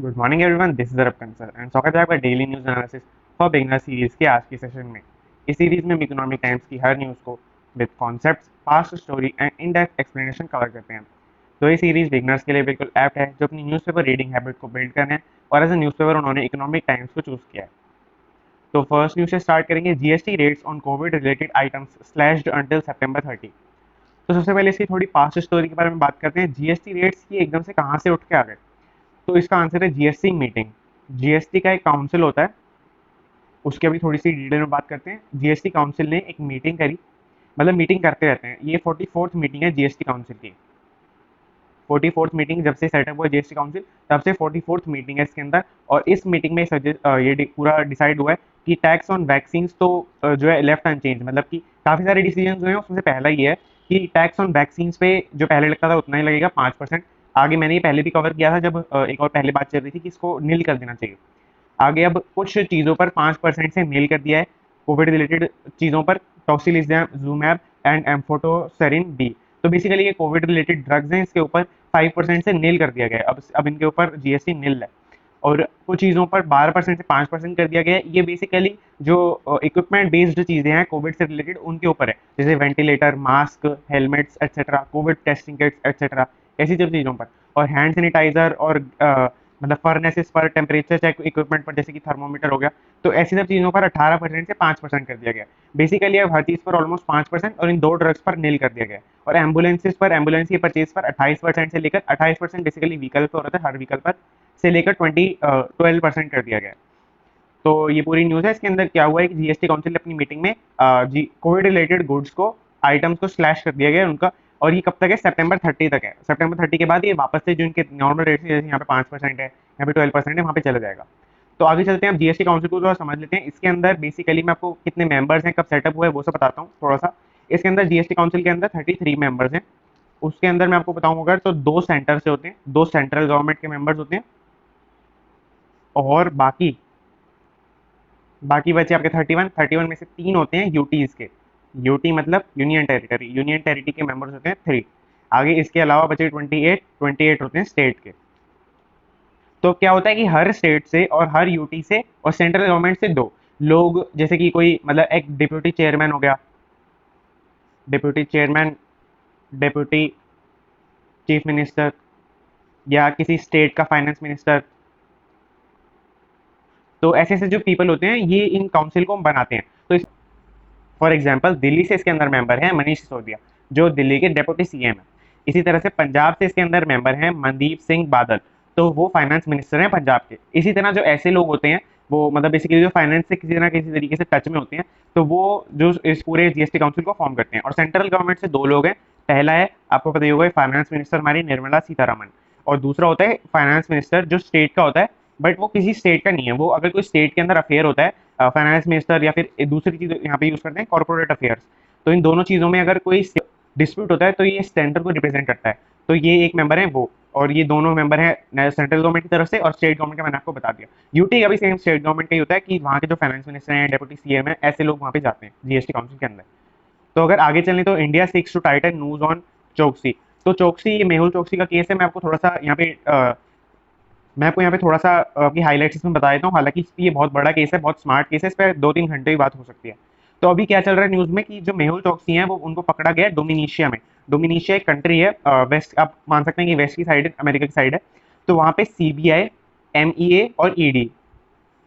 Good morning everyone, this is अरब कंसर and स्वागत है आपका daily news analysis for beginner series के आज की सेशन में। इस सीरीज में हम इकोनॉमिक टाइम्स की हर न्यूज़ को with concepts, past story and in depth explanation cover करते हैं। तो ये सीरीज बिगनर्स के लिए बिल्कुल ऐप्ट है जो अपनी न्यूज़पेपर रीडिंग हैबिट को बिल्ड करने हैं और एज ए न्यूज़पेपर उन्होंने इकोनॉमिक टाइम्स को चूज किया है। तो फर्स्ट न्यूज से स्टार्ट करेंगे। GST rates on COVID related items slashed until September 30। तो सबसे पहले इसकी थोड़ी पास्ट स्टोरी के बारे में बात करते हैं। जीएसटी रेट्स की एकदम से कहाँ से उठ के आ गए, तो इसका आंसर है जीएसटी मीटिंग। जीएसटी का एक काउंसिल होता है, उसकी अभी थोड़ी सी डिटेल में बात करते हैं। जीएसटी काउंसिल ने एक मीटिंग करी, मतलब मीटिंग करते रहते हैं। ये 44th मीटिंग है जीएसटी काउंसिल की। 44th मीटिंग जब से सेटअप हुआ जीएसटी काउंसिल तब से 44th मीटिंग है इसके अंदर। और इस मीटिंग में पूरा डिसाइड हुआ है कि टैक्स ऑन वैक्सीन तो जो है लेफ्ट अनचेंज, मतलब कि काफ़ी सारे डिसीजन हुए हैं। उसमें से पहला ये है कि टैक्स ऑन वैक्सीन पे जो पहले लगता था उतना ही लगेगा, 5%। आगे मैंने ये पहले भी कवर किया था जब एक और पहले बात चल रही थी कि इसको नील कर देना चाहिए। आगे अब कुछ चीज़ों पर 5% से नील कर दिया है, कोविड रिलेटेड चीज़ों पर, टॉक्सिलिजुमैब एंड एम्फोटेरिन बी। तो बेसिकली ये कोविड रिलेटेड ड्रग्स हैं, इसके ऊपर 5% से नील कर दिया गया है। अब इनके ऊपर जीएसटी नील है। और कुछ चीज़ों पर 12% से 5% कर दिया गया है। ये बेसिकली जो इक्विपमेंट बेस्ड चीज़ें हैं कोविड से रिलेटेड उनके ऊपर है, जैसे ventilator, mask, helmets etcetera, covid testing kits etcetera, ऐसी सब चीज़ों पर। और हैंड सैनिटाइजर और मतलब फर्नेसेस पर, टेम्परेचर चेक इक्विपमेंट पर, जैसे कि थर्मोमीटर हो गया, तो ऐसी सब चीज़ों पर 18% से 5% कर दिया गया। बेसिकली अब हर चीज़ पर ऑलमोस्ट 5% और इन दो ड्रग्स पर नील कर दिया गया। और एम्बुलेंसेज पर, एम्बुलेंस की परचेज पर 28% से लेकर 28% बेसिकली व्हीकल पर होता है, हर व्हीकल पर से लेकर 12% कर दिया गया। तो ये पूरी न्यूज़ है। इसके अंदर क्या हुआ है कि जीएसटी काउंसिल ने अपनी मीटिंग में कोविड रिलेटेड गुड्स को, आइटम्स को स्लैश कर दिया गया उनका। और ये कब तक है? सितंबर 30 तक है। सितंबर 30 के बाद ये वापस से जो इनके नॉर्मल रेट है, जैसे यहाँ पे 5% है, यहाँ पे 12% है, वहाँ पे चला जाएगा। तो आगे चलते हैं, हम जीएसटी काउंसिल को थोड़ा समझ लेते हैं। इसके अंदर बेसिकली मैं आपको कितने मेंबर्स हैं, कब सेटअप हुआ है, वो सब बताता हूँ थोड़ा सा। इसके अंदर जीएसटी काउंसिल के अंदर 33 मेंबर्स हैं। उसके अंदर मैं आपको बताऊँ अगर, तो 2 सेंटर से होते हैं, 2 सेंट्रल गवर्नमेंट के मेंबर्स होते हैं। और बाकी बाकी बचे आपके 31 में से 3 होते हैं यूटीज के। यूटी मतलब यूनियन टेरिटरी, यूनियन टेरिटरी के मेंबर्स होते हैं 3। आगे इसके अलावा बचे 28 होते हैं स्टेट के। तो क्या होता है कि हर स्टेट से और हर यूटी से और सेंट्रल गवर्नमेंट से 2 लोग, जैसे कि कोई मतलब एक डिप्यूटी चेयरमैन हो गया, deputy chairman, deputy chief minister, या किसी स्टेट का फाइनेंस मिनिस्टर। तो ऐसे ऐसे जो पीपल होते हैं ये इन काउंसिल को बनाते हैं। तो फॉर एग्जाम्पल दिल्ली से इसके अंदर मेंबर हैं मनीष सिसोदिया, जो दिल्ली के डेप्यूटी सीएम है। इसी तरह से पंजाब से इसके अंदर मेंबर हैं मनदीप सिंह बादल, तो वो फाइनेंस मिनिस्टर हैं पंजाब के। इसी तरह जो ऐसे लोग होते हैं वो मतलब बेसिकली जो फाइनेंस से किसी ना किसी तरीके से टच में होते हैं, तो वो जो इस पूरे जीएसटी काउंसिल को फॉर्म करते हैं। और सेंट्रल गवर्नमेंट से 2 लोग हैं। पहला है, आपको पता ही होगा, फाइनेंस मिनिस्टर हमारी निर्मला सीतारमण। और दूसरा होता है फाइनेंस मिनिस्टर जो स्टेट का होता है, बट वो किसी स्टेट का नहीं है। वो अगर कोई स्टेट के अंदर अफेयर होता है, फाइनेंस मिनिस्टर, या फिर दूसरी चीज़ यहाँ पे यूज़ करते हैं कॉर्पोरेट अफेयर्स। तो इन दोनों चीज़ों में अगर कोई डिस्प्यूट होता है तो ये सेंटर को रिप्रेजेंट करता है। तो ये एक मेंबर है वो, और ये दोनों मेंबर हैं सेंट्रल गवर्नमेंट की तरफ से और स्टेट गवर्नमेंट का। मैंने आपको बता दिया यूटी का भी सेम स्टेट गवर्नमेंट का ही होता है कि वहाँ के जो फाइनेंस मिनिस्टर हैं, डेप्यूटी सीएम है, ऐसे लोग वहाँ पे जाते हैं जीएसटी काउंसिल के अंदर। तो अगर आगे चलें तो India seeks to tighten noose on Choksi. तो चोक्सी, ये मेहुल चोक्सी का केस है। मैं आपको थोड़ा सा यहाँ पे आपकी हाईलाइट्स इसमें बता देता हूँ। हालांकि ये बहुत बड़ा केस है, बहुत स्मार्ट केस है, इस पर 2-3 घंटे की बात हो सकती है। तो अभी क्या चल रहा है न्यूज़ में कि जो मेहुल चोक्सी हैं वो, उनको पकड़ा गया है डोमिनिशिया में। डोमिनिशिया एक कंट्री है, वेस्ट, आप मान सकते हैं कि वेस्ट की साइड है, अमेरिका की साइड है। तो वहाँ पे सीबीआई, एमईए और ईडी,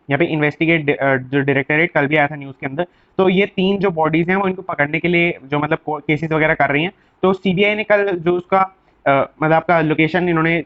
यहाँ पे इन्वेस्टिगेट जो डायरेक्टरेट कल भी आया था न्यूज़ के अंदर। तो ये 3 जो बॉडीज हैं वो इनको पकड़ने के लिए जो मतलब केसेस वगैरह कर रही हैं। तो सीबीआई ने कल जो उसका मतलब आपका लोकेशन इन्होंने,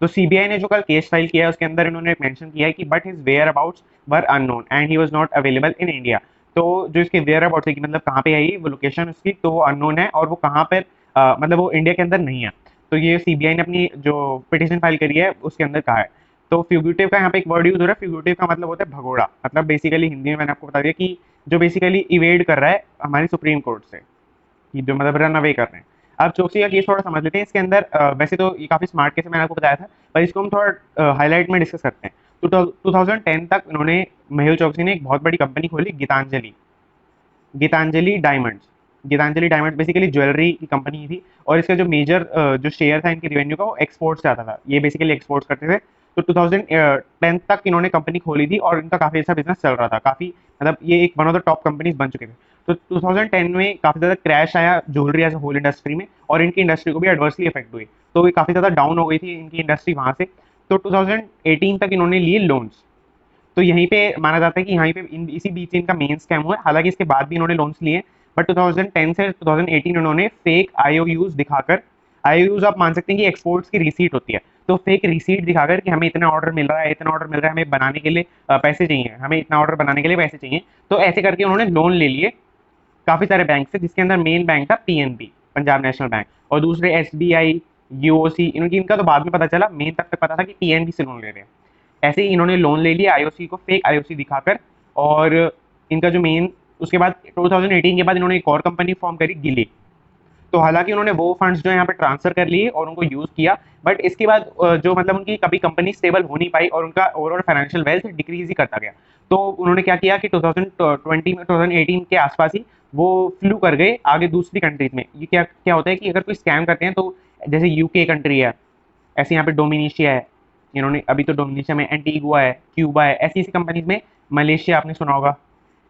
तो सीबीआई ने जो कल केस फाइल किया है उसके अंदर इन्होंने मेंशन किया है कि but his whereabouts were unknown and he was not available in India. तो जो इसके वेयर अबाउट्स है कि मतलब कहाँ पे आई वो लोकेशन उसकी, तो वो अननोन है और वो कहाँ पर मतलब वो इंडिया के अंदर नहीं है। तो ये सीबीआई ने अपनी जो पिटिशन फाइल करी है उसके अंदर कहा है। तो फ्यूगिटिव का यहाँ पे एक वर्ड यूज हो रहा है। फ्यूगिटिव का मतलब होता है भगोड़ा, मतलब बेसिकली हिंदी में मैंने आपको बता दिया कि जो बेसिकली इवेड कर रहा है हमारी सुप्रीम कोर्ट से, कि जो मतलब रन अवे कर रहे हैं। अब चोक्सी का केस थोड़ा समझ लेते हैं। इसके अंदर वैसे तो ये काफी स्मार्ट केस है, मैंने आपको बताया था, पर इसको हम थोड़ा हाईलाइट में डिस्कस करते हैं। तो 2010 तक इन्होंने, मेहुल चोक्सी ने एक बहुत बड़ी कंपनी खोली, Gitanjali, Gitanjali diamonds. Gitanjali diamond basically jewellery की कंपनी थी। और इसका जो मेजर जो शेयर था इनके रेवेन्यू का, वो एक्सपोर्ट से आता था। ये बेसिकली एक्सपोर्ट करते थे। तो 2010 तक इन्होंने कंपनी खोली थी और इनका काफ़ी अच्छा बिजनेस चल रहा था, काफ़ी मतलब ये एक one of the top companies बन चुके थे। तो 2010 में काफ़ी ज़्यादा क्रैश आया ज्वेलरी एज होल इंडस्ट्री में, और इनकी इंडस्ट्री को भी एडवर्सली इफेक्ट हुई, तो ये काफ़ी ज़्यादा डाउन हो गई थी इनकी इंडस्ट्री वहाँ से। तो 2018 तक इन्होंने लिए लोन्स। तो यहीं पे माना जाता है कि यहीं पे इसी बीच इनका मेन स्कैम हुआ है। हालांकि इसके बाद भी इन्होंने लोन्स लिए, बट 2010 से 2018 इन्होंने फेक आईओयूज दिखाकर, आईओयूज आप मान सकते हैं कि एक्सपोर्ट्स की रिसीट होती है, तो फेक रिसीट दिखाकर कि हमें इतना ऑर्डर मिल रहा है, इतना ऑर्डर मिल रहा है, हमें बनाने के लिए पैसे चाहिए, हमें इतना ऑर्डर बनाने के लिए पैसे चाहिए, तो ऐसे करके उन्होंने लोन ले लिए काफ़ी सारे बैंक से, जिसके अंदर मेन बैंक था पीएनबी, पंजाब नेशनल बैंक, और दूसरे एसबीआई, यूओसी, इनका तो बाद में पता चला, मेन तब तक पता था कि पीएनबी से लोन ले रहे हैं। ऐसे ही इन्होंने लोन ले लिया आईओसी को, फेक आईओसी दिखाकर, और इनका जो मेन, उसके बाद 2018 के बाद इन्होंने एक और कंपनी फॉर्म करी, गिली। तो हालांकि उन्होंने वो फंड्स जो है यहाँ पे ट्रांसफर कर लिए और उनको यूज किया, बट इसके बाद जो मतलब उनकी कभी कंपनी स्टेबल हो नहीं पाई और उनका ओवरऑल फाइनेंशियल वेल्थ डिक्रीज ही करता गया। तो उन्होंने क्या किया कि 2020 में, 2018 के आसपास ही वो फ्लू कर गए आगे दूसरी कंट्रीज में। ये क्या क्या होता है कि अगर कोई स्कैम करते हैं, तो जैसे यूके कंट्री है, ऐसे यहाँ पे डोमिनिशिया है, इन्होंने अभी तो डोमिनिशिया में एंटीगुआ है, क्यूबा है, ऐसी ऐसी कंपनीज में, मलेशिया आपने सुना होगा,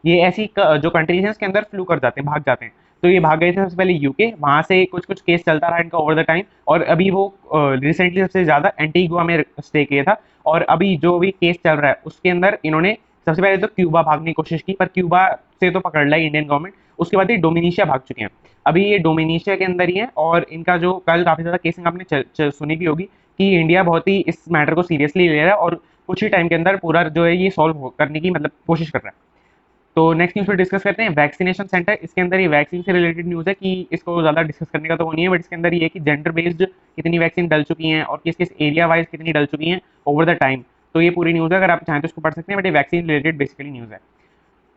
ये ऐसी जो कंट्रीज हैं इसके अंदर फ्लू कर जाते हैं, भाग जाते हैं। तो ये भाग गए थे सबसे पहले यूके, वहां से कुछ कुछ केस चलता रहा इनका ओवर द टाइम, और अभी वो रिसेंटली सबसे ज्यादा एंटीगुआ में स्टे किया था, और अभी जो भी केस चल रहा है उसके अंदर इन्होंने सबसे पहले तो क्यूबा भागने की कोशिश की, पर क्यूबा से तो पकड़ लाई इंडियन गवर्नमेंट, उसके बाद ये डोमिनिशिया भाग चुके हैं। अभी ये डोमिनिशिया के अंदर ही है, और इनका जो कल काफी ज्यादा केसिंग आपने सुनी भी होगी कि इंडिया बहुत ही इस मैटर को सीरियसली ले रहा है, और कुछ ही टाइम के अंदर पूरा जो है ये सॉल्व करने की मतलब कोशिश कर रहा है। तो नेक्स्ट न्यूज़ पे डिस्कस करते हैं वैक्सीनेशन सेंटर। इसके अंदर ये वैक्सीन से रिलेटेड न्यूज़ है, कि इसको ज़्यादा डिस्कस करने का तो वो नहीं है, बट इसके अंदर ये है कि जेंडर बेस्ड कितनी वैक्सीन डल चुकी हैं और किस किस एरिया वाइज कितनी डल चुकी हैं ओवर द टाइम। तो ये पूरी न्यूज़ है, अगर आप चाहें तो इसको पढ़ सकते हैं, बट ये वैक्सीन रिलेटेड बेसिकली न्यूज़ है।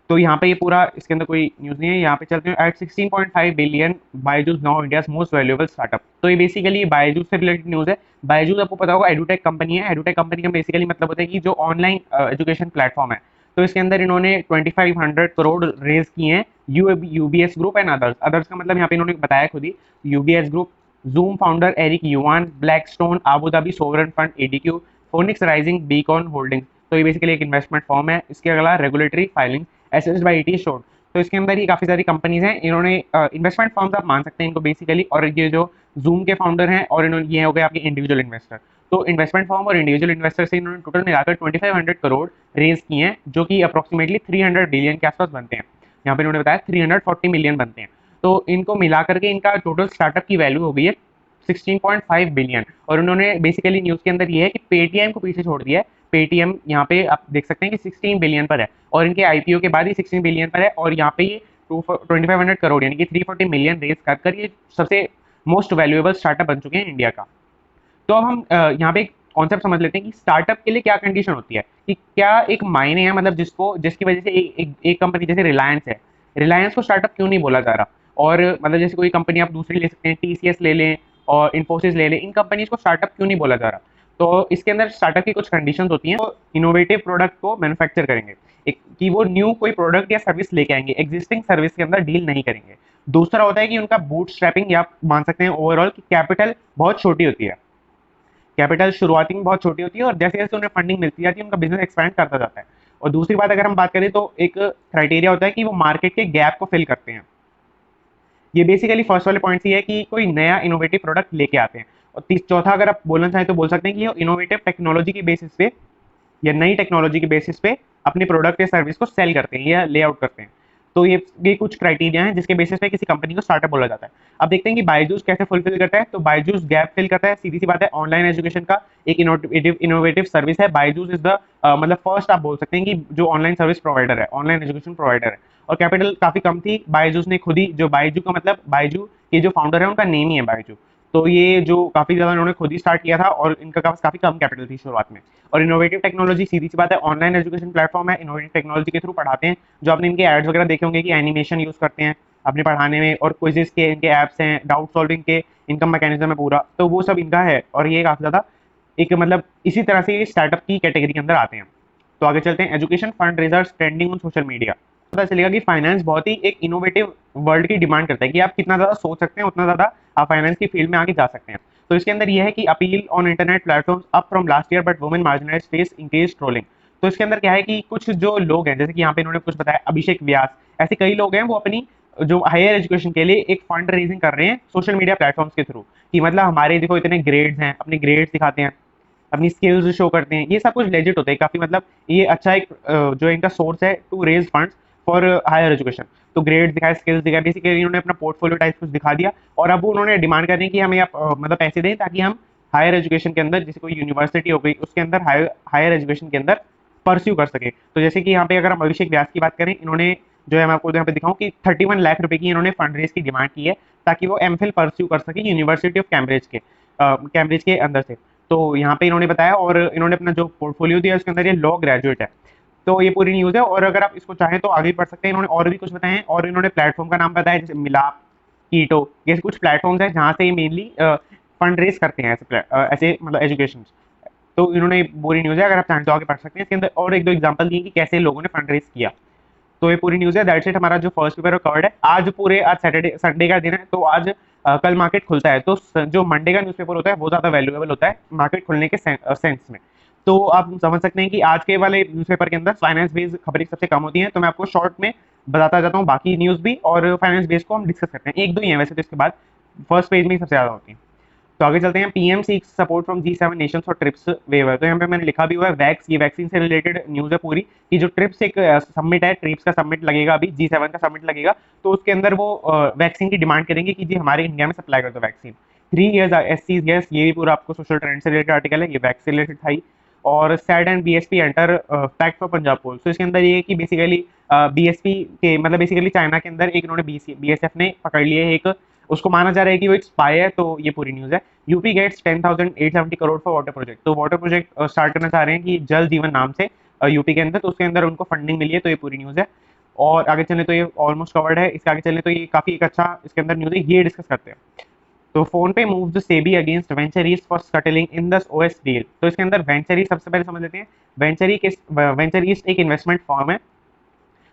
तो यहाँ पे ये पूरा इसके अंदर कोई न्यूज़ नहीं है। यहाँ पे चलते हैं at 16.5 billion Byju's now India's most valuable startup. तो ये बेसिकली बायजूस से रिलेटेड न्यूज़ है। बायजूस आपको पता होगा एडुटेक कंपनी है। एडुटेक कंपनी का बेसिकली मतलब होता है कि जो ऑनलाइन एजुकेशन प्लेटफॉर्म है, तो इसके अंदर इन्होंने 2500 करोड़ रेज किए हैं। UBS group and others, others का मतलब यहाँ पे इन्होंने बताया खुद ही, UBS group, Zoom founder Eric Yuan, Blackstone, Abu Dhabi sovereign fund ADQ, Phoenix Rising, Beacon Holdings. तो ये बेसिकली एक इन्वेस्टमेंट फॉर्म है। इसके अगला regulatory filing accessed by ET showed. तो इसके अंदर ही काफी सारी कंपनीज हैं, इन्होंने इन्वेस्टमेंट फर्म्स आप मान सकते हैं इनको बेसिकली, और ये जो जूम के फाउंडर हैं, और इन्होंने ये हो गए आपके इंडिविजुअल इन्वेस्टर। तो इन्वेस्टमेंट फॉर्म और इंडिविजुअल इन्वेस्टर से इन्होंने टोटल मिलाकर 2500 करोड़ रेज किए हैं, जो कि अप्रोक्सीमेटली 300 बिलियन के आसपास बनते हैं। यहाँ पे इन्होंने बताया 340 मिलियन बनते हैं। तो इनको मिला करके इनका टोटल स्टार्टअप की वैल्यू हो गई है 16.5 बिलियन। और उन्होंने बेसिकली न्यूज़ के अंदर ये है कि पेटीएम को पीछे छोड़ दिया है। पेटीएम यहाँ पे आप देख सकते हैं कि 16 बिलियन पर है, और इनके आईपीओ के बाद ही 16 बिलियन पर है, और यहाँ पे ये 2500 करोड़ यानी कि 340 मिलियन रेज कर ये सबसे मोस्ट वैल्यूएबल स्टार्टअप बन चुके हैं इंडिया का। तो अब हम यहाँ पे एक कॉन्सेप्ट समझ लेते हैं कि स्टार्टअप के लिए क्या कंडीशन होती है, कि क्या एक मायने है, मतलब जिसकी वजह से एक कंपनी जैसे रिलायंस है, रिलायंस को स्टार्टअप क्यों नहीं बोला जा रहा, और मतलब जैसे कोई कंपनी आप दूसरी ले सकते हैं, टीसीएस ले लें और इन्फोसिस ले लें, इन कंपनीज को स्टार्टअप क्यों नहीं बोला जा रहा। तो इसके अंदर स्टार्टअप की कुछ कंडीशंस होती हैं। तो इनोवेटिव प्रोडक्ट को मैन्युफैक्चर करेंगे, एक कि वो न्यू कोई प्रोडक्ट या सर्विस लेके आएंगे, एग्जिस्टिंग सर्विस के अंदर डील नहीं करेंगे। दूसरा होता है कि उनका बूट स्ट्रैपिंग, या मान सकते हैं ओवरऑल की कैपिटल बहुत छोटी होती है, कैपिटल शुरुआती में बहुत छोटी होती है, और जैसे जैसे उन्हें फंडिंग मिलती जाती है उनका बिजनेस एक्सपैंड करता जाता है। और दूसरी बात अगर हम बात करें, तो एक क्राइटेरिया होता है कि वो मार्केट के गैप को फिल करते हैं। ये बेसिकली फर्स्ट वाले पॉइंट ही है कि कोई नया इनोवेटिव प्रोडक्ट लेके आते हैं। और चौथा अगर आप बोलना चाहें तो बोल सकते हैं कि ये इनोवेटिव टेक्नोलॉजी की बेसिस पे, या नई टेक्नोलॉजी के बेसिस पे अपने प्रोडक्ट या सर्विस को सेल करते हैं या लेआउट करते हैं। तो ये कुछ क्राइटेरिया हैं जिसके बेसिस पे किसी कंपनी को स्टार्टअप बोला जाता है। अब देखते हैं कि बायजूस कैसे फुलफिल करता है। तो बायजूस गैप फिल करता है, सीधी सी बात है, ऑनलाइन एजुकेशन का एक इनोवेटिव सर्विस है। बायजूस इज द मतलब फर्स्ट आप बोल सकते हैं कि जो ऑनलाइन सर्विस प्रोवाइडर है, ऑनलाइन एजुकेशन प्रोवाइडर है। और कैपिटल काफी कम थी, बायजूस ने खुद ही, जो बायजू का मतलब बायजू के जो फाउंडर है उनका नेम ही है बायजू, तो ये जो काफी ज्यादा उन्होंने खुद ही स्टार्ट किया था, और इनका काफी कम कैपिटल थी शुरुआत में। और इनोवेटिव टेक्नोलॉजी सीधी सी बात है, ऑनलाइन एजुकेशन प्लेटफॉर्म है, इनोवेटिव टेक्नोलॉजी के थ्रू पढ़ाते हैं। जो आपने इनके एड्स वगैरह देखे होंगे कि एनिमेशन यूज करते हैं अपने पढ़ाने में, और क्विजेस के इनके एप्स हैं, डाउट सॉल्विंग के इनकम मैकेनिज्म है पूरा, तो वो सब इनका है। और ये काफी ज्यादा एक मतलब इसी तरह से ये स्टार्टअप की कैटेगरी के अंदर आते हैं। तो आगे चलते हैं, education fund raisers trending on social media. पता चलेगा कि फाइनेंस बहुत ही एक इनोवेटिव वर्ल्ड की डिमांड करता है, कि आप कितना ज्यादा सोच सकते हैं उतना ज्यादा आप फाइनेंस की फील्ड में आगे जा सकते हैं। तो इसके अंदर ये है कि appeal on internet platforms up from last year but women marginalised face increased trolling. तो इसके अंदर क्या है कि कुछ जो लोग हैं, जैसे कि यहाँ पे इन्होंने कुछ बताया, अभिषेक व्यास, ऐसे कई लोग हैं, वो अपनी जो हायर एजुकेशन के लिए एक फंड रेजिंग कर रहे हैं सोशल मीडिया प्लेटफॉर्म्स के थ्रू, कि मतलब हमारे देखो इतने ग्रेड्स हैं, अपने ग्रेड्स दिखाते हैं, अपनी स्किल्स शो करते हैं, ये सब कुछ लेजिट होता है काफी, मतलब ये अच्छा एक जो इनका सोर्स है to raise funds for higher education. तो ग्रेड्स दिखाए, स्किल्स दिखाए, बेसिकली इन्होंने अपना पोर्टफोलियो टाइप कुछ दिखा दिया, और अब वो उन्होंने डिमांड कर रहे हैं कि हमें आप मतलब पैसे दें ताकि हम हायर एजुकेशन के अंदर, जैसे कोई यूनिवर्सिटी हो गई, उसके अंदर हायर एजुकेशन के अंदर परस्यू कर सके। तो जैसे कि यहाँ पे अगर हम अभिषेक व्यास की बात करें, इन्होंने जो है मैं आपको यहाँ पे दिखाऊं कि 31 लाख रुपए की इन्होंने फंड रेज की डिमांड की है ताकि वो एमफिल परस्यू कर सके यूनिवर्सिटी ऑफ कैम्ब्रिज के अंदर से। तो यहाँ पे इन्होंने बताया, और इन्होंने अपना जो पोर्टफोलियो दिया उसके अंदर ये लॉ ग्रेजुएट है। तो ये पूरी न्यूज़ है, और अगर आप इसको चाहें तो आगे भी पढ़ सकते हैं। इन्होंने और भी कुछ बताया है, और इन्होंने प्लेटफॉर्म का नाम बताया, जैसे मिलाप, कीटो, ये कुछ प्लेटफॉर्म्स हैं जहाँ से ये मेनली फंड रेज करते हैं ऐसे मतलब एजुकेशन। तो इन्होंने पूरी न्यूज़ है, अगर आप चाहें तो आगे पढ़ सकते हैं। इसके अंदर और एक दो एग्जाम्पल दिए कि कैसे लोगों ने फंड रेज किया। तो ये पूरी न्यूज़ है, दैट्स इट। हमारा जो फर्स्ट पेपर कवर्ड है आज पूरे, आज सैटरडे संडे का दिन है, तो आज कल मार्केट खुलता है, तो जो मंडे का न्यूज़पेपर होता है वो ज़्यादा वैल्यूएबल होता है मार्केट खुलने के सेंस में। तो आप समझ सकते हैं कि आज के वाले न्यूज़पेपर के अंदर फाइनेंस बेस्ड खबरें सबसे कम होती हैं, तो मैं आपको शॉर्ट में बताता जाता हूँ बाकी न्यूज़ भी, और फाइनेंस बेस्ड को हम डिस्कस करते हैं। एक दो ही है वैसे, तो इसके बाद फर्स्ट पेज में ही सबसे ज़्यादा होती है। तो आगे चलते हैं। PM seeks support from G7 nations for TRIPS waiver. तो यहाँ पे मैंने लिखा भी हुआ है वैक्स, ये वैक्सीन से रिलेटेड न्यूज़ है पूरी, कि जो ट्रिप्स एक समिट है, ट्रिप्स का समिट लगेगा, अभी G7 का समिट लगेगा, तो उसके अंदर वो वैक्सीन की डिमांड करेंगे कि जी हमारे इंडिया में सप्लाई कर दो वैक्सीन। 3 years SCs, यस, ये भी पूरा आपको सोशल ट्रेंड से रिलेटेड आर्टिकल है, ये वैक्स से रिलेटेड था ही। और SAD and BSP enter pact for Punjab poll. तो इसके अंदर ये है कि बेसिकली बीएसपी के मतलब बेसिकली चाइना के अंदर एक इन्होंने बीएसएफ ने पकड़ लिए एक, उसको माना जा रहा है कि वो एक स्पाई है। तो ये पूरी न्यूज़ है। UP gets 10,870 crore for water project. तो वाटर प्रोजेक्ट स्टार्ट करना चाह रहे हैं कि जल जीवन नाम से यूपी के अंदर, तो उसके अंदर उनको फंडिंग मिली है। तो ये पूरी न्यूज़ है, और आगे चलने तो ये ऑलमोस्ट कवर्ड है। इसके आगे चलने तो ये काफ़ी एक अच्छा इसके अंदर न्यूज़ है, ये डिस्कस करते हैं। तो फोन पे move the SEBI against venture east for scuttling in the OS deal. तो इसके अंदर वेंचर ईस्ट सबसे पहले समझ लेते हैं। वेंचर ईस्ट एक इन्वेस्टमेंट फर्म है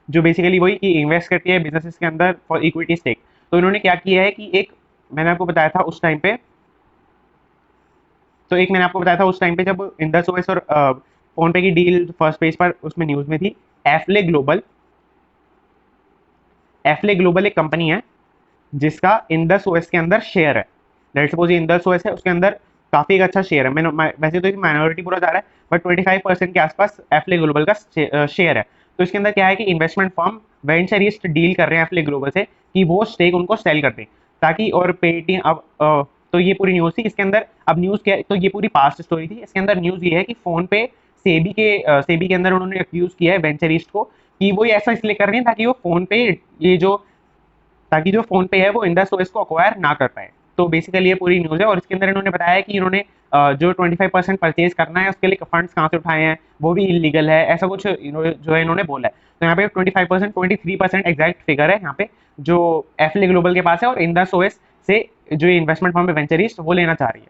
जो बेसिकली वही कि इन्वेस्ट करती है बिजनेसेस के अंदर फॉर इक्विटी स्टेक। तो इन्होंने क्या किया है कि एक मैंने आपको बताया था उस टाइम पे, जब इंडस ओएस और फोन पे की डील फर्स्ट पेज पर उसमें न्यूज में थी। एफ्ले ग्लोबल एक कंपनी है जिसका इंडस ओएस के अंदर शेयर है। लेट्स सपोज ये इंडस ओएस है, उसके अंदर काफी एक अच्छा शेयर है। वैसे तो एक माइनॉरिटी पूरा जा रहा है, बट 25% के आसपास एफ्ले ग्लोबल का शेयर है। तो इसके अंदर क्या है कि investment firm venture east deal कर रहे हैं एफ्ले ग्लोबल से कि वो स्टेक उनको सेल कर दें ताकि, और पेटीएम अब तो ये पूरी न्यूज़ थी। इसके अंदर अब न्यूज़ क्या है, तो ये पूरी पास्ट स्टोरी थी। इसके अंदर न्यूज़ ये है कि फोन पे सेबी के अंदर उन्होंने अक्यूज किया है वेंचर ईस्ट को कि वो ऐसा इसलिए कर रहे हैं ताकि वो फोन पे ये जो ताकि जो फोन पे है वो इंडस ओएस को अक्वायर ना कर पाए। तो बेसिकली ये पूरी न्यूज़ है, और इसके अंदर इन्होंने बताया कि इन्होंने जो 25% परचेज करना है उसके लिए फंड्स कहाँ से उठाए हैं, वो भी इलीगल है, ऐसा कुछ जो है इन्होंने बोला है। तो यहाँ पे 25%, 23% एग्जैक्ट फिगर है यहाँ पे जो एफले ग्लोबल के पास है, और इंडस ओएस से जो इन्वेस्टमेंट फर्म है वेंचर ईस्ट वो लेना चाह रही है।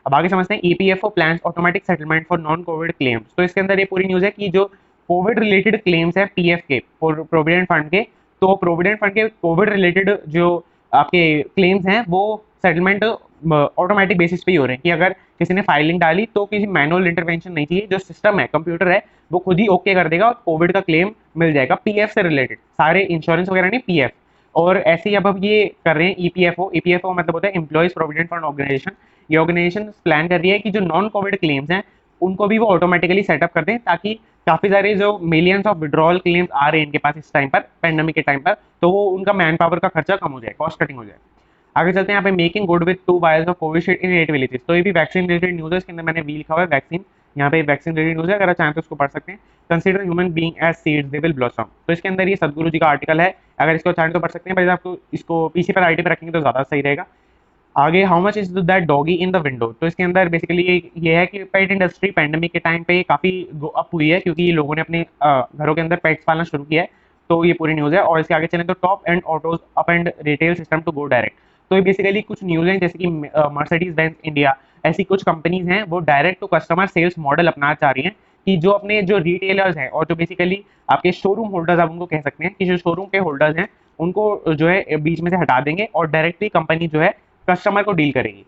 अब आगे समझते हैं। EPFO plans automatic settlement for non Covid claims. तो इसके अंदर ये पूरी न्यूज़ है कि जो कोविड रिलेटेड क्लेम्स है पीएफ के, प्रोविडेंट फंड के, तो प्रोविडेंट फंड के कोविड रिलेटेड जो आपके क्लेम्स हैं वो सेटलमेंट ऑटोमेटिक बेसिस पे ही हो रहे हैं कि अगर किसी ने फाइलिंग डाली तो किसी मैनुअल इंटरवेंशन नहीं चाहिए, जो सिस्टम है, कंप्यूटर है, वो खुद ही ओके कर देगा और कोविड का क्लेम मिल जाएगा पीएफ से रिलेटेड, सारे इंश्योरेंस वगैरह नहीं, पीएफ। और ऐसे ही अब ये कर रहे हैं ईपीएफओ मतलब होता है एम्प्लॉइज प्रोविडेंट फंड ऑर्गेनाइजेशन। ये ऑर्गेनाइजेशन प्लान कर रही है कि जो नॉन कोविड क्लेम्स हैं उनको भी वो ऑटोमेटिकली सेटअप कर दें ताकि काफी सारे जो मिलियंस ऑफ विड्रॉल क्लेम्स आ रहे हैं इनके पास इस टाइम पर, पेंडेमिक के टाइम पर, तो वो उनका मैन पावर का खर्चा कम हो जाए, कॉस्ट कटिंग हो जाए। आगे चलते हैं। यहाँ पे making good with 2 vials of Covishield in 8 villages. तो ये भी वैक्सीन रिलेटेड न्यूज़ है, इसके अंदर मैंने वी लिखा हुआ है वैक्सीन, यहाँ पे वैक्सीन रिलेटेड न्यूज़ है, अगर चाहें तो उसको पढ़ सकते हैं। Consider human being as seeds they will blossom. तो इसके अंदर ये सदगुरु जी का आर्टिकल है, अगर इसको चाहें तो पढ़ सकते हैं, पर आपको इसको पीछे पर आईटी पे रखेंगे तो ज़्यादा सही रहेगा। आगे how much is that doggy in the window. तो इसके अंदर बेसिकली ये है कि पेट इंडस्ट्री पेंडेमिक के टाइम पे काफ़ी गो अप हुई है क्योंकि लोगों ने अपने घरों के अंदर पेट्स पालना शुरू किया है। तो ये पूरी न्यूज़ है, और इसके आगे चलें तो top end autos upend retail system to go direct. तो ये बेसिकली कुछ न्यूज़ हैं जैसे कि मर्सिडीज बेंज इंडिया, ऐसी कुछ कंपनीज हैं वो direct to customer sales model अपना चाह रही हैं कि जो अपने जो रिटेलर्स हैं और जो बेसिकली आपके शोरूम होल्डर्स आप उनको कह सकते हैं कि जो शोरूम के होल्डर्स हैं उनको जो है बीच में से हटा देंगे और डायरेक्टली कंपनी जो है कस्टमर को डील करेगी।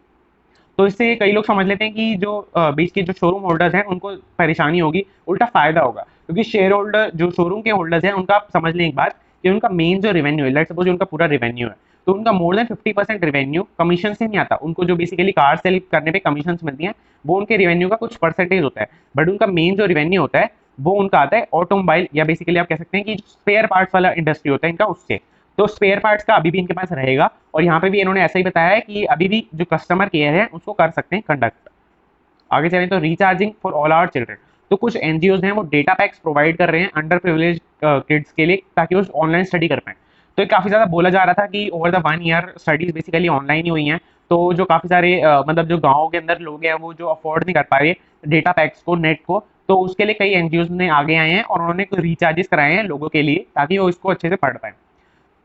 तो इससे कई लोग समझ लेते हैं कि जो बीच के जो शोरूम होल्डर्स हैं उनको परेशानी होगी, उल्टा फायदा होगा, क्योंकि शेयर होल्डर जो शोरूम के होल्डर्स हैं उनका आप समझ लें एक बात कि उनका मेन जो रेवेन्यू है, लेट्स सपोज उनका पूरा रेवेन्यू है, तो उनका मोर देन 50% रेवेन्यू कमीशन से नहीं आता। उनको जो बेसिकली कार सेल करने पे कमीशन मिलती हैं वो उनके रेवेन्यू का कुछ परसेंटेज होता है, बट उनका मेन जो रेवेन्यू होता है वो उनका आता है ऑटोमोबाइल, या बेसिकली आप कह सकते हैं कि स्पेयर पार्ट्स वाला इंडस्ट्री होता है इनका, उससे। तो स्पेयर पार्ट्स का अभी भी इनके पास रहेगा, और यहाँ पे भी इन्होंने ऐसा ही बताया है कि अभी भी जो कस्टमर केयर है उसको कर सकते हैं कंडक्ट। आगे चलें तो recharging for all our children, तो कुछ एनजीओज हैं वो डेटा पैक्स प्रोवाइड कर रहे हैं अंडर प्रिविलेज किड्स के लिए, ताकि वो ऑनलाइन स्टडी कर पाएं। तो ये काफ़ी ज़्यादा बोला जा रहा था कि over the 1 year studies basically online ही हुई हैं, तो जो काफ़ी सारे मतलब जो गाँव के अंदर लोग हैं वो जो अफोर्ड नहीं कर पा रहे डेटा पैक्स को, नेट को, तो उसके लिए कई एनजीओज ने आगे आए हैं और उन्होंने रिचार्जेस कराए हैं लोगों के लिए, ताकि वो इसको अच्छे से पढ़ पाएं।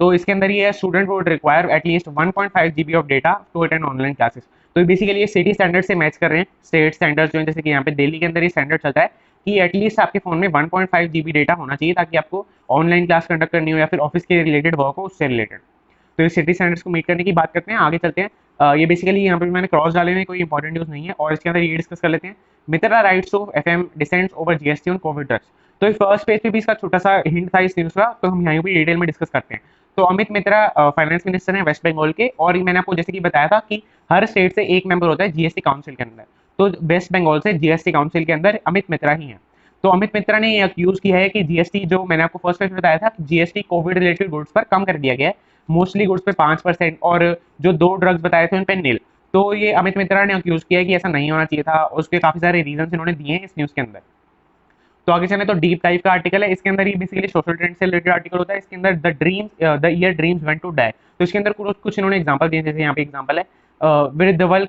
तो इसके अंदर ये student would require at least 1.5 GB of data to attend online classes. तो बेसिकली ये सिटी स्टैंडर्ड से मैच कर रहे हैं, स्टेट स्टैंडर्ड्स जो है, जैसे कि यहाँ पे दिल्ली के अंदर ये स्टैंडर्ड चलता है कि एटलीस्ट आपके फोन में 1.5 GB डेटा होना चाहिए, ताकि आपको ऑनलाइन क्लास कंडक्ट करनी हो या फिर ऑफिस के रिलेटेड वर्क हो उससे रिलेटेड। तो ये सिटी स्टैंडर्ड्स को मीट करने की बात करते हैं, आगे चलते हैं। ये बेसिकली यहाँ पे मैंने क्रॉस डाले हुए, कोई इंपॉर्टेंट न्यूज़ नहीं है, और इसके अंदर ये डिस्कस कर लेते हैं। Mitra writes of FM dissents over GST on COVID drugs. तो फर्स्ट पेज पे भी इसका छोटा सा हिंट था इस न्यूज़ का, तो हम यहाँ पे डिटेल में डिस्कस करते हैं। तो अमित मित्रा फाइनेंस मिनिस्टर हैं वेस्ट बंगाल के, और मैंने आपको जैसे कि बताया था कि हर स्टेट से एक मेंबर होता है जीएसटी काउंसिल के अंदर, तो वेस्ट बंगाल से जीएसटी काउंसिल के अंदर अमित मित्रा ही हैं। तो अमित मित्रा ने ये अक्यूज किया है कि जीएसटी, जो मैंने आपको फर्स्ट पेज में बताया था कि जीएसटी कोविड रिलेटेड गुड्स पर कम कर दिया गया है, मोस्टली गुड्स पे 5%, और जो 2 ड्रग्स बताए थे उन पे नील। तो ये अमित मित्रा ने अक्यूज किया है कि ऐसा नहीं होना चाहिए था, उसके काफी सारे रीजन इन्होंने दिए हैं इस न्यूज के अंदर। तो आगे चले तो डीप टाइप का आर्टिकल है, इसके अंदर ये बेसिकली सोशल ट्रेंड से रिलेटेड आर्टिकल होता है। इसके अंदर the year dreams went to die, तो इसके अंदर कुछ इन्होंने एग्जांपल दिए, जैसे यहाँ पे एग्जांपल है विरुद्धवल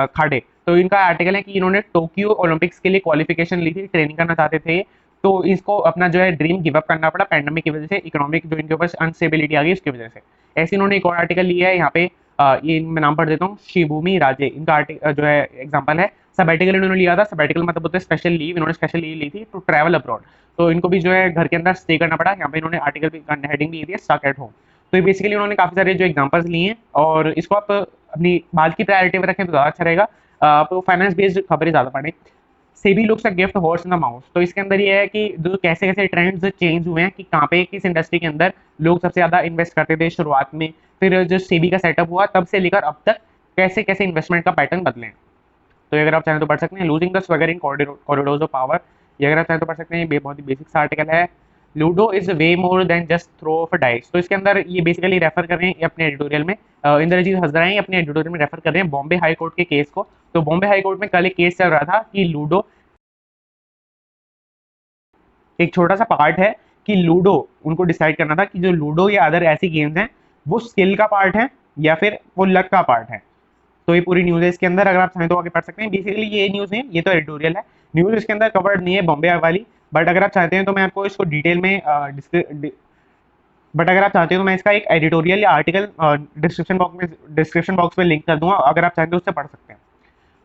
खाड़े। तो इनका आर्टिकल है कि इन्होंने टोक्यो ओलंपिक्स के लिए क्वालिफिकेशन ली थी, ट्रेनिंग करना चाहते थे, तो इसको अपना जो है ड्रीम गिव अप करना पड़ा पैंडेमिक की वजह से, इकोनॉमिक जो इनके ऊपर अनस्टेबिलिटी आ गई उसकी वजह से। ऐसे इन्होंने एक और आर्टिकल लिया है यहाँ पे, ये मैं नाम पढ़ देता हूँ, शिभूमि राजे, इनका आर्टिकल जो है एग्जांपल है। सबैटिकल इन्होंने लिया था, सबैटिकल मतलब होता है स्पेशल लीव, इन्होंने स्पेशल लीव ली थी टू ट्रैवल अब्रॉड, तो इनको भी जो है घर के अंदर स्टे करना पड़ा। यहाँ पे इन्होंने आर्टिकल भी हेडिंग भी दी है स्टक एट होम। तो ये बेसिकली उन्होंने काफी सारे जो एग्जांपल्स लिए हैं, और इसको आप अपनी बात की प्रायोरिटी में रखें तो ज़्यादा अच्छा रहेगा। आप फाइनेंस बेस्ड खबरें ज़्यादा पढ़ें। SEBI looks a gift horse in the mouth, तो इसके अंदर ये है कि जो कैसे कैसे ट्रेंड्स चेंज हुए हैं, कि कहाँ पे किस इंडस्ट्री के अंदर लोग सबसे ज़्यादा इन्वेस्ट करते थे शुरुआत में, फिर जो सेबी का सेटअप हुआ तब से लेकर अब तक कैसे कैसे इन्वेस्टमेंट का पैटर्न बदले हैं। तो अगर आप चाहें तो पढ़ सकते हैं। Losing the swagger in corridors of power, ये अगर आप चाहें तो पढ़ सकते हैं, ये बहुत ही बेसिक सा आर्टिकल है। Ludo is way more than just throw of a dice, तो इसके अंदर ये बेसिकली रेफर कर रहे हैं अपने एडिटोरियल में, इंद्रजीत हजरा अपने एडिटोरियल में रेफर कर रहे हैं बॉम्बे हाई कोर्ट के केस को। तो बॉम्बे हाई कोर्ट में कल एक केस चल रहा था कि लूडो एक छोटा सा पार्ट है, कि लूडो उनको डिसाइड करना था कि जो लूडो या अदर ऐसी गेम्स हैं वो स्किल का पार्ट है या फिर वो लक का पार्ट है। तो ये पूरी न्यूज़ है इसके अंदर, अगर आप चाहें तो आगे पढ़ सकते हैं। बेसिकली ये न्यूज़ है, ये तो एडिटोरियल है, न्यूज़ इसके अंदर कवर्ड नहीं है बॉम्बे वाली, बट अगर आप चाहते हैं तो मैं आपको इसको डिटेल में बट अगर आप चाहते हो तो मैं इसका एक एडिटोरियल या आर्टिकल डिस्क्रिप्शन बॉक्स में लिंक कर दूंगा, अगर आप चाहते हो उससे पढ़ सकते हैं।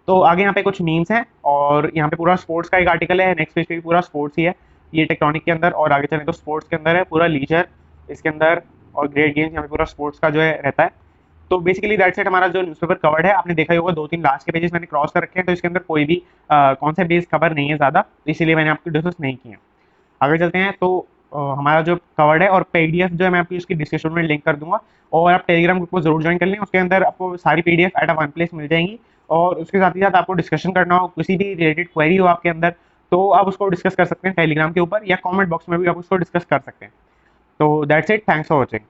तो आगे यहाँ पे कुछ मीम्स हैं, और यहाँ पे पूरा स्पोर्ट्स का एक आर्टिकल है, नेक्स्ट पेज पे भी पूरा स्पोर्ट्स ही है, ये टेक्टोनिक के अंदर। और आगे चलें तो स्पोर्ट्स के अंदर है पूरा लीजर इसके अंदर, और ग्रेट गेम्स, यहाँ पे पूरा स्पोर्ट्स का जो है रहता है। तो बेसिकली दैट्स इट, हमारा जो न्यूज़पेपर कवर्ड है। आपने देखा ही होगा 2-3 लास्ट के पेजेस मैंने क्रॉस कर रखे हैं, तो इसके अंदर कोई भी कॉन्सेप्ट बेस्ड खबर नहीं है ज़्यादा, इसीलिए मैंने आपको डिस्कस नहीं किया। आगे चलते हैं, तो हमारा जो कवर्ड है, और पीडीएफ जो है मैं आपकी उसकी डिस्क्रिप्शन में लिंक कर दूंगा, और आप टेलीग्राम ग्रुप को जरूर ज्वाइन कर लें, उसके अंदर आपको सारी PDF at a one place मिल जाएंगी। और उसके साथ ही साथ आपको डिस्कशन करना हो, किसी भी रिलेटेड क्वेरी हो आपके अंदर, तो आप उसको डिस्कस कर सकते हैं टेलीग्राम के ऊपर, या कमेंट बॉक्स में भी आप उसको डिस्कस कर सकते हैं। तो that's it, thanks for watching.